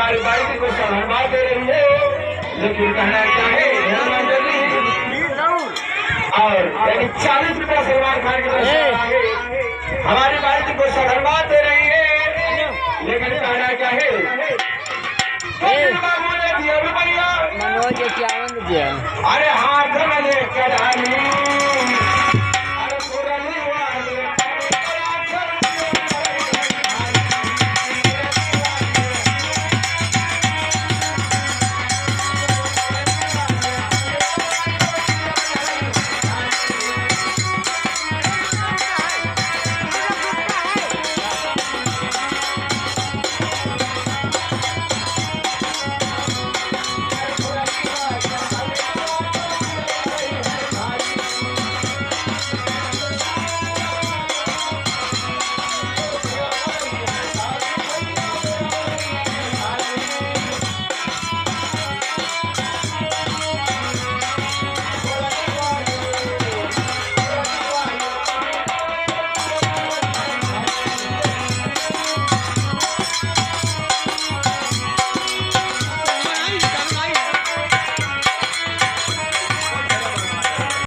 हमारी बाइक को सलाह दे रही है, लेकिन कहना चाहे और 40 रुपया सलमान खान की तरफ से आगे हमारी बाइक को सलाह दे रही है, लेकिन कहना चाहे मनोज 51 दिया। अरे